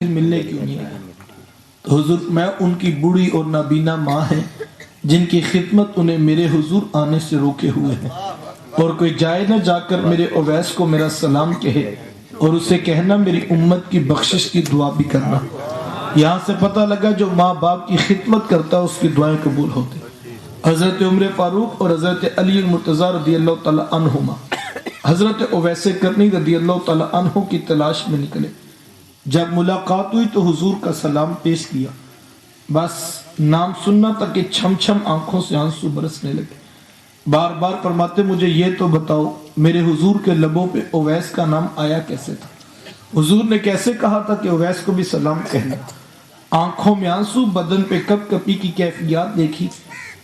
ملنے کیوں نہیں آیا؟ تو حضور میں ان کی بوڑھی اور نابینا ماں ہے جن کی خدمت انہیں میرے حضور آنے سے روکے ہوئے ہیں، اور کوئی جائے نہ جا کر میرے اویس کو میرا سلام کہے اور اسے کہنا میری امت کی بخشش کی دعا بھی کرنا۔ یہاں سے پتہ لگا جو ماں باپ کی خدمت کرتا اس کی دعائیں قبول ہوتی۔ حضرت عمر فاروق اور حضرت علی المرتضی رضی اللہ تعالی عنہما حضرت اویس کرنی رضی اللہ تعالی عنہ کی تلاش میں نکلے۔ جب ملاقات ہوئی تو حضور کا سلام پیش کیا، بس نام سننا تک کہ چھم چھم آنکھوں سے آنسو برسنے لگے۔ بار بار فرماتے مجھے یہ تو بتاؤ میرے حضور کے لبوں پہ اویس کا نام آیا کیسے تھا؟ حضور نے کیسے کہا تھا کہ اویس کو بھی سلام کہنا؟ آنکھوں میں آنسو، بدن پہ کپ کپی کی کیفیات دیکھی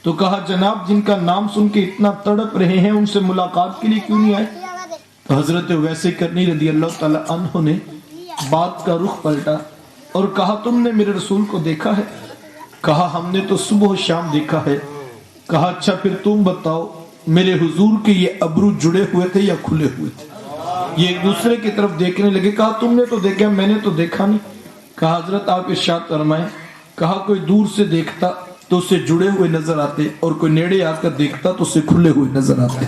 تو کہا جناب جن کا نام سن کے اتنا تڑپ رہے ہیں ان سے ملاقات کے لیے کیوں نہیں آئے؟ تو حضرت اویس کرنی رضی اللہ تعالی عنہ نے بات کا رخ پلٹا اور کہا تم نے میرے رسول کو دیکھا ہے؟ کہا ہم نے تو صبح و شام دیکھا ہے۔ کہا اچھا پھر تم بتاؤ میرے حضور کے یہ ابرو جڑے ہوئے تھے یا کھلے ہوئے تھے؟ یہ ایک دوسرے کی طرف دیکھنے لگے۔ کہا تم نے تو دیکھا، میں نے تو دیکھا نہیں۔ کہا حضرت آپ ارشاد فرمائیں۔ کہا کوئی دور سے دیکھتا تو اسے جڑے ہوئے نظر آتے اور کوئی نیڑے آ کر دیکھتا تو اسے کھلے ہوئے نظر آتے۔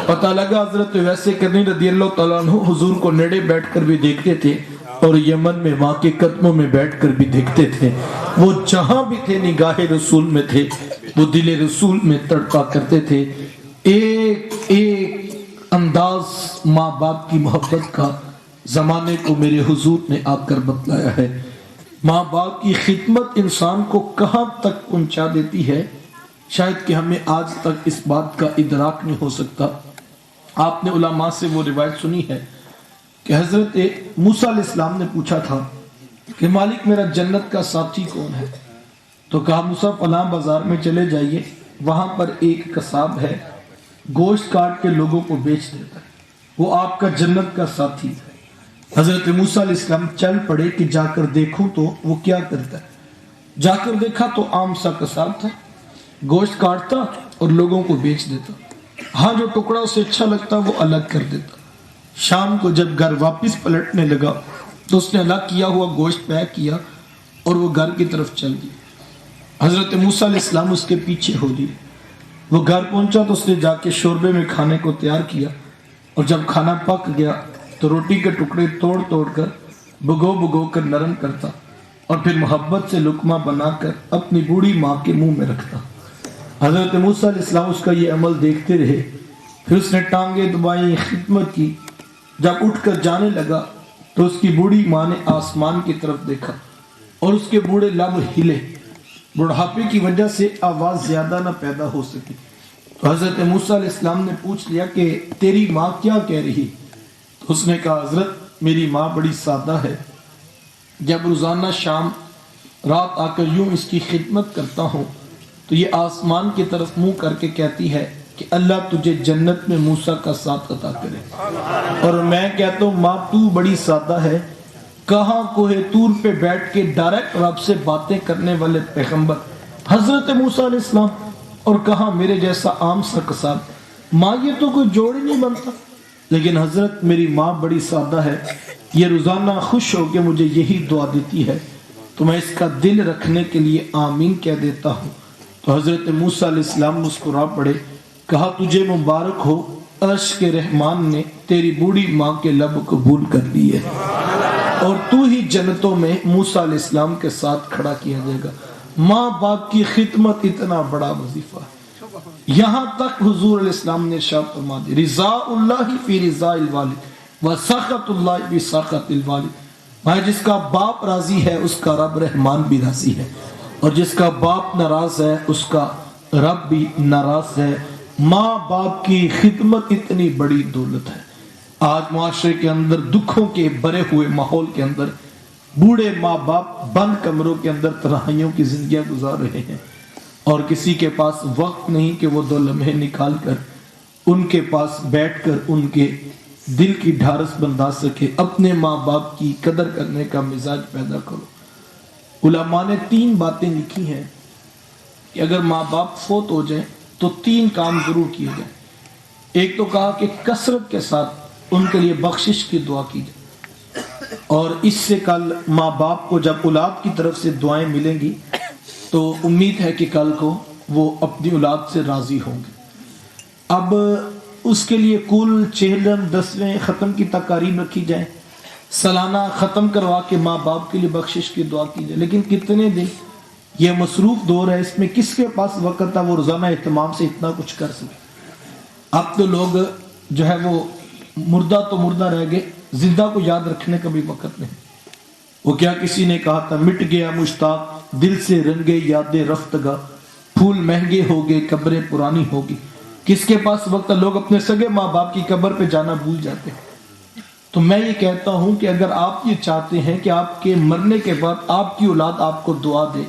پتہ لگا حضرت اویس کرنی رضی اللہ تعالیٰ عنہ حضور کو نیڑے بیٹھ کر بھی دیکھتے تھے اور یمن میں ماں کے قدموں میں بیٹھ کر بھی دیکھتے تھے۔ وہ جہاں بھی تھے نگاہ رسول میں تھے، وہ دل رسول میں تڑپا کرتے تھے۔ ایک ایک انداز ماں باپ کی محبت کا زمانے کو میرے حضور نے آ کر بتلایا ہے۔ ماں باپ کی خدمت انسان کو کہاں تک پہنچا دیتی ہے شاید کہ ہمیں آج تک اس بات کا ادراک نہیں ہو سکتا۔ آپ نے علماء سے وہ روایت سنی ہے کہ حضرت موسیٰ علیہ السلام نے پوچھا تھا کہ مالک میرا جنت کا ساتھی کون ہے؟ تو کہا موسیٰ فلاں بازار میں چلے جائیے، وہاں پر ایک قصاب ہے، گوشت کاٹ کے لوگوں کو بیچ دیتا ہے، وہ آپ کا جنت کا ساتھی ہے۔ حضرت موسیٰ علیہ السلام چل پڑے کہ جا کر دیکھوں تو وہ کیا کرتا ہے۔ جا کر دیکھا تو عام سا قصاب تھا، گوشت کاٹتا اور لوگوں کو بیچ دیتا، ہاں جو ٹکڑا اسے اچھا لگتا وہ الگ کر دیتا۔ شام کو جب گھر واپس پلٹنے لگا تو اس نے الگ کیا ہوا گوشت پیک کیا اور وہ گھر کی طرف چل گیا۔ حضرت موسیٰ علیہ السلام اس کے پیچھے ہو لیے۔ وہ گھر پہنچا تو اس نے جا کے شوربے میں کھانے کو تیار کیا، اور جب کھانا پک گیا تو روٹی کے ٹکڑے توڑ توڑ کر بھگو کر نرم کرتا اور پھر محبت سے لقمہ بنا کر اپنی بوڑھی ماں کے منہ میں رکھتا۔ حضرت موسیٰ علیہ السلام اس کا یہ عمل دیکھتے رہے، پھر اس نے ٹانگیں دبائیں، خدمت کی۔ جب اٹھ کر جانے لگا تو اس کی بوڑھی ماں نے آسمان کی طرف دیکھا اور اس کے بوڑھے لب ہلے، بڑھاپے کی وجہ سے آواز زیادہ نہ پیدا ہو سکی۔ تو حضرت موسیٰ علیہ السلام نے پوچھ لیا کہ تیری ماں کیا کہہ رہی؟ تو اس نے کہا حضرت میری ماں بڑی سادہ ہے، جب روزانہ شام رات آ کر یوں اس کی خدمت کرتا ہوں تو یہ آسمان کی طرف منہ کر کے کہتی ہے کہ اللہ تجھے جنت میں موسیٰ کا ساتھ عطا کرے، اور میں کہتا ہوں ماں تو بڑی سادہ ہے، کہاں کوہ طور پہ بیٹھ کے ڈائریکٹ رب سے باتیں کرنے والے پیغمبر حضرت موسیٰ علیہ السلام، اور کہاں میرے جیسا عام سا قصاب۔ ماں یہ تو کوئی جوڑ ہی نہیں بنتا، لیکن حضرت میری ماں بڑی سادہ ہے، یہ روزانہ خوش ہو کے مجھے یہی دعا دیتی ہے تو میں اس کا دل رکھنے کے لیے آمین کہہ دیتا ہوں۔ تو حضرت موسیٰ علیہ السلام مسکرا پڑے، کہا تجھے مبارک ہو، عرش کے رحمان نے تیری بوڑھی ماں کے لب قبول کر لیے اور تو ہی جنتوں میں موسیٰ علیہ السلام کے ساتھ کھڑا کیا جائے گا۔ ماں باپ کی خدمت اتنا بڑا وظیفہ ہے، یہاں تک حضور علیہ السلام نے ارشاد فرما دی رضا اللہ فی رضا الوالد و سخط اللہ فی سخط الوالد۔ جس کا باپ راضی ہے اس کا رب رحمان بھی راضی ہے، اور جس کا باپ ناراض ہے اس کا رب بھی ناراض ہے۔ ماں باپ کی خدمت اتنی بڑی دولت ہے۔ آج معاشرے کے اندر دکھوں کے بھرے ہوئے ماحول کے اندر بوڑھے ماں باپ بند کمروں کے اندر تنہائیوں کی زندگیاں گزار رہے ہیں، اور کسی کے پاس وقت نہیں کہ وہ 2 لمحے نکال کر ان کے پاس بیٹھ کر ان کے دل کی ڈھارس بندھا سکے۔ اپنے ماں باپ کی قدر کرنے کا مزاج پیدا کرو۔ علماء نے 3 باتیں لکھی ہیں کہ اگر ماں باپ فوت ہو جائیں تو 3 کام ضرور کیے جائیں۔ ایک تو کہا کہ کثرت کے ساتھ ان کے لیے بخشش کی دعا کی جائے۔ اور اس سے کل ماں باپ کو جب اولاد کی طرف سے دعائیں ملیں گی تو امید ہے کہ کل کو وہ اپنی اولاد سے راضی ہوں گے۔ اب اس کے لیے کل 10 ختم کی تقاریب رکھی جائیں، سالانہ ختم کروا کے ماں باپ کے لیے بخشش کی دعا کی جائے، لیکن کتنے دن یہ مصروف دور ہے، اس میں کس کے پاس وقت تھا وہ روزانہ اہتمام سے اتنا کچھ کر سکے۔ اب تو لوگ جو ہے وہ مردہ تو مردہ رہ گئے، زندہ کو یاد رکھنے کا بھی وقت نہیں۔ وہ کیا کسی نے کہا تھا، مٹ گیا مشتاق دل سے رنگے یاد رفتگاہ، پھول مہنگے ہو گئے قبریں پرانی ہوگی۔ کس کے پاس وقت ہے؟ لوگ اپنے سگے ماں باپ کی قبر پہ جانا بھول جاتے ہیں۔ تو میں یہ کہتا ہوں کہ اگر آپ یہ چاہتے ہیں کہ آپ کے مرنے کے بعد آپ کی اولاد آپ کو دعا دے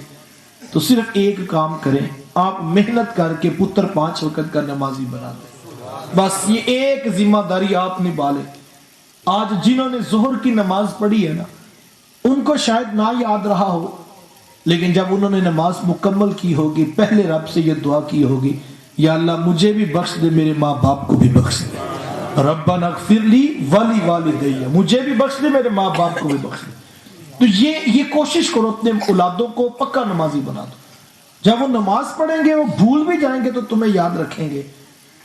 تو صرف ایک کام کریں، آپ محنت کر کے پتر 5 وقت کا نمازی بنا دیں۔ بس یہ ایک ذمہ داری آپ نبھا لیں۔ آج جنہوں نے ظہر کی نماز پڑھی ہے نا، ان کو شاید نہ یاد رہا ہو، لیکن جب انہوں نے نماز مکمل کی ہوگی پہلے رب سے یہ دعا کی ہوگی، یا اللہ مجھے بھی بخش دے، میرے ماں باپ کو بھی بخش دے، ربنا اغفر لی ولی والدی، مجھے بھی بخش دے، میرے ماں باپ کو بھی بخش دے۔ تو یہ کوشش کرو اپنے اولادوں کو پکا نمازی بنا دو۔ جب وہ نماز پڑھیں گے وہ بھول بھی جائیں گے تو تمہیں یاد رکھیں گے۔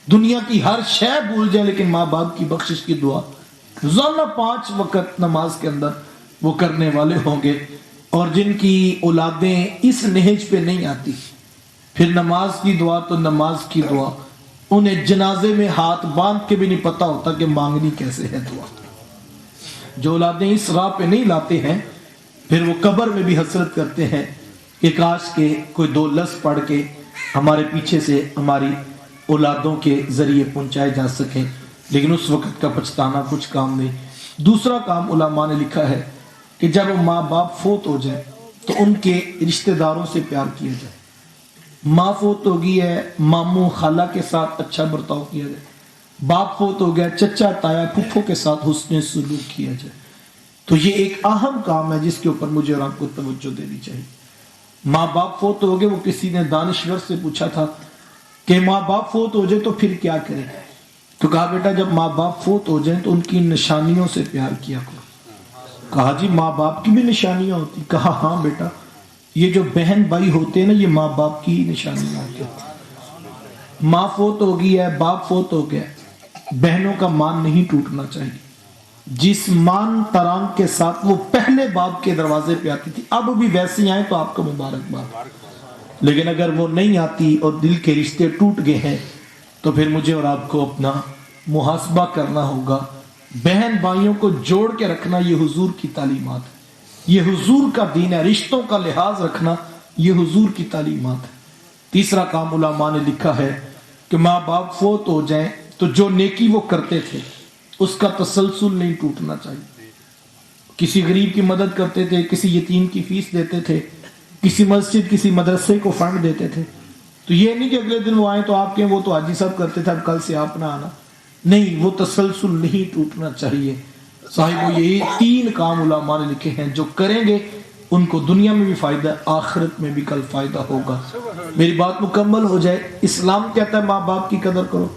دنیا کی ہر شے بھول جائیں لیکن ماں باپ کی بخشش کی دعا روزانہ 5 وقت نماز کے اندر وہ کرنے والے ہوں گے۔ اور جن کی اولادیں اس نہج پہ نہیں آتی، پھر نماز کی دعا تو نماز کی دعا، انہیں جنازے میں ہاتھ باندھ کے بھی نہیں پتا ہوتا کہ مانگنی کیسے ہے دعا۔ جو اولادیں اس راہ پہ نہیں لاتے ہیں پھر وہ قبر میں بھی حسرت کرتے ہیں کہ کاش کے کوئی 2 لفظ پڑھ کے ہمارے پیچھے سے ہماری اولادوں کے ذریعے پہنچائے جا سکیں، لیکن اس وقت کا پچھتانا کچھ کام نہیں۔ دوسرا کام علماء نے لکھا ہے کہ جب ماں باپ فوت ہو جائیں تو ان کے رشتہ داروں سے پیار کیا جائے۔ ماں فوت ہو گئی ہے، ماموں خالہ کے ساتھ اچھا برتاؤ کیا جائے۔ باپ فوت ہو گیا، چچا تایا پھپھو کے ساتھ حسن سلوک کیا جائے۔ تو یہ ایک اہم کام ہے جس کے اوپر مجھے اور آپ کو توجہ دینی چاہیے۔ ماں باپ فوت ہو گئے، وہ کسی نے دانشور سے پوچھا تھا کہ ماں باپ فوت ہو جائے تو پھر کیا کریں؟ تو کہا بیٹا جب ماں باپ فوت ہو جائیں تو ان کی نشانیوں سے پیار کیا کرو۔ کہا جی ماں باپ کی بھی نشانیاں ہوتی؟ کہا ہاں بیٹا، یہ جو بہن بھائی ہوتے ہیں نا یہ ماں باپ کی نشانیاں ہوتی ہیں۔ ماں فوت ہو گئی ہے، باپ فوت ہو گیا، بہنوں کا مان نہیں ٹوٹنا چاہیے۔ جس مان تران کے ساتھ وہ پہلے باپ کے دروازے پہ آتی تھی اب بھی ویسے آئیں تو آپ کو مبارکباد، لیکن اگر وہ نہیں آتی اور دل کے رشتے ٹوٹ گئے ہیں تو پھر مجھے اور آپ کو اپنا محاسبہ کرنا ہوگا۔ بہن بھائیوں کو جوڑ کے رکھنا یہ حضور کی تعلیمات ہے، یہ حضور کا دین ہے۔ رشتوں کا لحاظ رکھنا یہ حضور کی تعلیمات ہے۔ تیسرا کام علماء نے لکھا ہے کہ ماں باپ فوت ہو جائیں تو جو نیکی وہ کرتے تھے اس کا تسلسل نہیں ٹوٹنا چاہیے۔ کسی غریب کی مدد کرتے تھے، کسی یتیم کی فیس دیتے تھے، کسی مسجد کسی مدرسے کو فنڈ دیتے تھے، تو یہ نہیں کہ اگلے دن وہ آئیں تو آپ کے وہ تو حاجی صاحب کرتے تھے اب کل سے آپ نہ آنا، نہیں، وہ تسلسل نہیں ٹوٹنا چاہیے۔ صاحب یہی 3 کام علماء نے لکھے ہیں، جو کریں گے ان کو دنیا میں بھی فائدہ ہے، آخرت میں بھی کل فائدہ ہوگا۔ میری بات مکمل ہو جائے، اسلام کہتا ہے ماں باپ کی قدر کرو،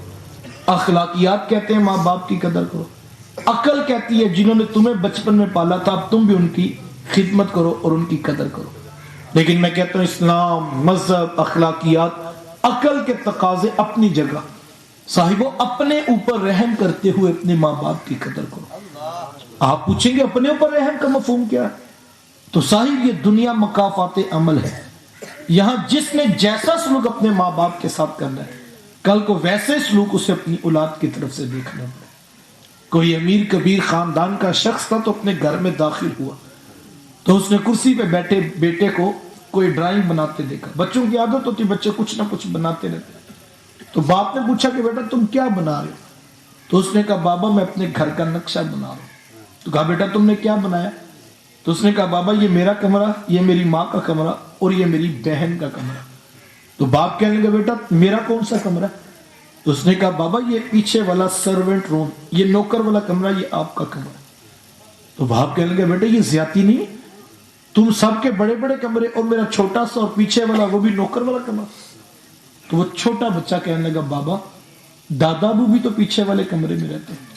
اخلاقیات کہتے ہیں ماں باپ کی قدر کرو، عقل کہتی ہے جنہوں نے تمہیں بچپن میں پالا تھا اب تم بھی ان کی خدمت کرو اور ان کی قدر کرو۔ لیکن میں کہتا ہوں اسلام، مذہب، اخلاقیات، عقل کے تقاضے اپنی جگہ، صاحبوں اپنے اوپر رحم کرتے ہوئے اپنے ماں باپ کی قدر کرو۔ آپ پوچھیں گے اپنے اوپر رحم کا مفہوم کیا ہے؟ تو صاحب یہ دنیا مکافات عمل ہے، یہاں جس نے جیسا سلوک اپنے ماں باپ کے ساتھ کرنا ہے کل کو ویسے سلوک اسے اپنی اولاد کی طرف سے دیکھنا ہے۔ کوئی امیر کبیر خاندان کا شخص تھا تو اپنے گھر میں داخل ہوا تو اس نے کرسی پہ بیٹھے بیٹے کو کوئی ڈرائنگ بناتے دیکھا۔ بچوں کی عادت ہوتی بچے کچھ نہ کچھ بناتے رہتے، تو باپ نے پوچھا کہ بیٹا تم کیا بنا رہے ہو؟ تو اس نے کہا بابا میں اپنے گھر کا نقشہ بنا رہا ہوں۔ تو کہا بیٹا تم نے کیا بنایا؟ تو اس نے کہا بابا یہ میرا کمرہ، یہ میری ماں کا کمرہ اور یہ میری بہن کا کمرہ۔ تو باپ کہنے لگا بیٹا میرا کون سا کمرہ؟ تو اس نے کہا بابا یہ پیچھے والا سرونٹ روم، یہ نوکر والا کمرہ، یہ آپ کا کمرہ۔ تو باپ کہنے لگا بیٹا یہ زیادتی نہیں، تم سب کے بڑے بڑے کمرے اور میرا چھوٹا سا اور پیچھے والا وہ بھی نوکر والا کمرہ۔ تو وہ چھوٹا بچہ کہنے لگا بابا دادا ابو بھی تو پیچھے والے کمرے میں رہتے ہیں۔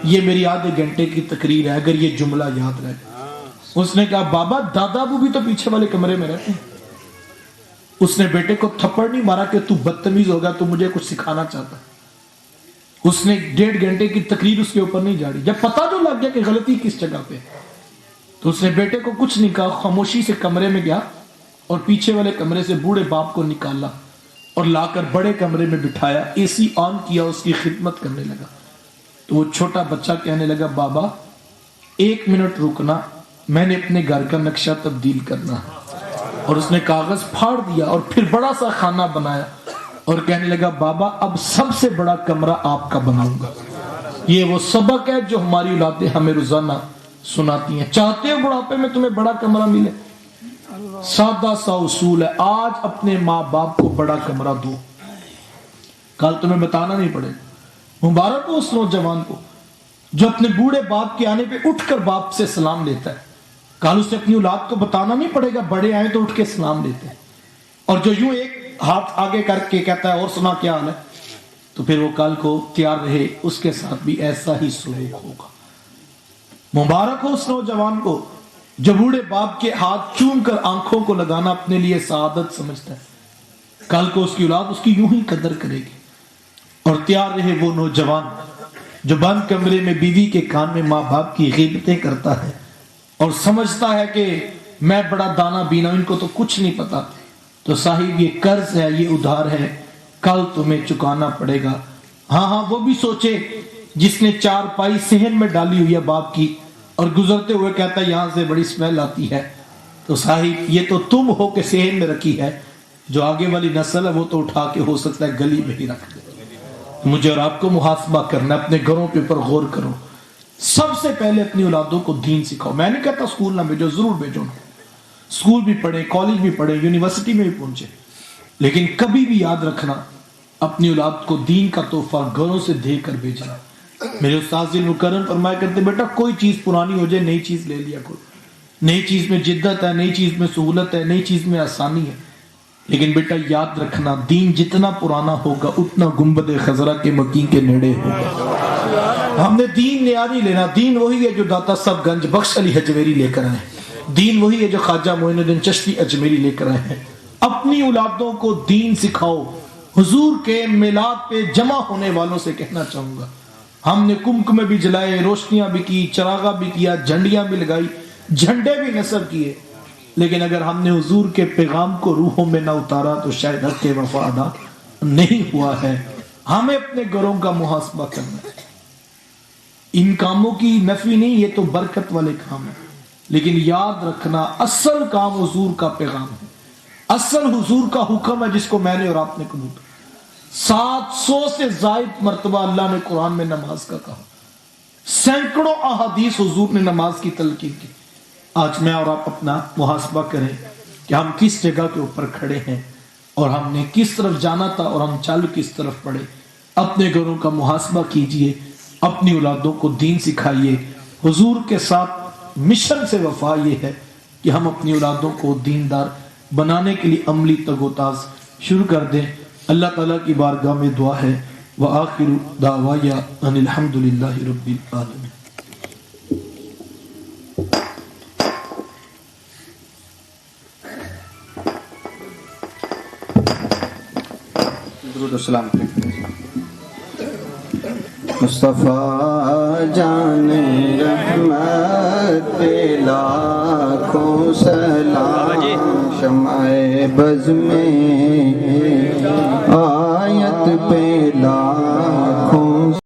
یہ میری آدھے گھنٹے کی تقریر ہے، اگر یہ جملہ یاد رہے۔ اس نے کہا بابا دادا ابو بھی تو پیچھے والے کمرے میں رہتے ہیں۔ اس نے بیٹے کو تھپڑ نہیں مارا کہ تو بدتمیز ہوگا، تو مجھے کچھ سکھانا چاہتا۔ اس نے 1.5 گھنٹے کی تقریر اس کے اوپر نہیں جاڑی۔ جب پتہ جو لگ گیا کہ غلطی کس جگہ پہ، تو اس نے بیٹے کو کچھ نہیں کہا، خاموشی سے کمرے میں گیا اور پیچھے والے کمرے سے بوڑھے باپ کو نکالا اور لا کر بڑے کمرے میں بٹھایا، اے سی آن کیا، اس کی خدمت کرنے لگا۔ تو وہ چھوٹا بچہ کہنے لگا بابا 1 منٹ رکنا، میں نے اپنے گھر کا نقشہ تبدیل کرنا ہے۔ اور اس نے کاغذ پھاڑ دیا اور پھر بڑا سا خانہ بنایا اور کہنے لگا بابا اب سب سے بڑا کمرہ آپ کا بناؤں گا۔ یہ وہ سبق ہے جو ہماری اولادیں ہمیں روزانہ سناتی ہیں۔ چاہتے ہو بڑھاپے میں تمہیں بڑا کمرہ ملے؟ سادہ سا اصول ہے، آج اپنے ماں باپ کو بڑا کمرہ دو، کل تمہیں بتانا نہیں پڑے گا۔ مبارک ہو اس نوجوان کو جو اپنے بوڑھے باپ کے آنے پہ اٹھ کر باپ سے سلام لیتا ہے، کل اسے اپنی اولاد کو بتانا نہیں پڑے گا، بڑے آئے تو اٹھ کے سلام لیتے ہیں۔ اور جو یوں ایک ہاتھ آگے کر کے کہتا ہے اور سنا کیا حال ہے، تو پھر وہ کل کو تیار رہے اس کے ساتھ بھی ایسا ہی سلوک ہوگا۔ مبارک ہو اس نوجوان کو جو بوڑھے باپ کے ہاتھ چوم کر آنکھوں کو لگانا اپنے لیے سعادت سمجھتا ہے، کل کو اس کی اولاد اس کی یوں ہی قدر کرے گی۔ اور تیار رہے وہ نوجوان جو بند کمرے میں بیوی کے کان میں ماں باپ کی غیبتیں کرتا ہے اور سمجھتا ہے کہ میں بڑا دانا بینا، ان کو تو کچھ نہیں پتا۔ تو صاحب یہ قرض ہے، یہ ادھار ہے، کل تمہیں چکانا پڑے گا۔ ہاں وہ بھی سوچے جس نے 4 پائی صحن میں ڈالی ہوئی ہے باپ کی اور گزرتے ہوئے کہتا ہے یہاں سے بڑی اسمیل آتی ہے، تو صاحب یہ تو تم ہو کہ صحن میں رکھی ہے، جو آگے والی نسل ہے وہ تو اٹھا کے ہو سکتا ہے گلی میں ہی رکھ دے۔ مجھے اور آپ کو محاسبہ کرنا، اپنے گھروں کے اوپر غور کرو۔ سب سے پہلے اپنی اولادوں کو دین سکھاؤ۔ میں نہیں کہتا اسکول نہ بھیجو، ضرور بھیجو، اسکول بھی پڑھیں، کالج بھی پڑھیں، یونیورسٹی میں بھی پہنچے، لیکن کبھی بھی یاد رکھنا اپنی اولاد کو دین کا تحفہ گھروں سے دے کر بھیجنا۔ میرے استاد المکرم فرمایا کرتے بیٹا کوئی چیز پرانی ہو جائے نئی چیز لے لیا کرو، نئی چیز میں جدت ہے، نئی چیز میں سہولت ہے، نئی چیز میں آسانی ہے، لیکن بیٹا یاد رکھنا دین جتنا پرانا ہوگا اتنا گنبد خضرا کے مکین کے نیڑے ہوگا۔ ہم نے دین نیا نہیں لینا، دین وہی ہے جو داتا صاحب گنج بخش علی حجویری لے کر آئے، دین وہی ہے جو خواجہ معین الدین چشتی اجمیری لے کر آئے ہیں۔ اپنی اولادوں کو دین سکھاؤ۔ حضور کے میلاد پہ جمع ہونے والوں سے کہنا چاہوں گا، ہم نے کمکمے بھی جلائے، روشنیاں بھی کی، چراغا بھی کیا، جھنڈیاں بھی لگائی، جھنڈے بھی نصب کیے، لیکن اگر ہم نے حضور کے پیغام کو روحوں میں نہ اتارا تو شاید حق وفا ادا نہیں ہوا ہے۔ ہمیں اپنے گھروں کا محاسبہ کرنا ہے۔ ان کاموں کی نفی نہیں، یہ تو برکت والے کام ہیں، لیکن یاد رکھنا اصل کام حضور کا پیغام ہے، اصل حضور کا حکم ہے جس کو میں نے اور آپ نے قبول کیا۔ 700 سے زائد مرتبہ اللہ نے قرآن میں نماز کا کہا، سینکڑوں احادیث حضور نے نماز کی تلقین کی۔ آج میں اور آپ اپنا محاسبہ کریں کہ ہم کس جگہ کے اوپر کھڑے ہیں اور ہم نے کس طرف جانا تھا اور ہم چل کس طرف پڑے۔ اپنے گھروں کا محاسبہ کیجئے، اپنی اولادوں کو دین سکھائیے۔ حضور کے ساتھ مشن سے وفا یہ ہے کہ ہم اپنی اولادوں کو دیندار بنانے کے لیے عملی تگ و تاز شروع کر دیں۔ اللہ تعالیٰ کی بارگاہ میں دعا ہے، وآخر دعوایا ان الحمدللہ رب العالمین۔ درود و سلام مصطفیٰ جان رحمت پہ لاکھوں سلام، شمع بز میں آیت پہ لاکھوں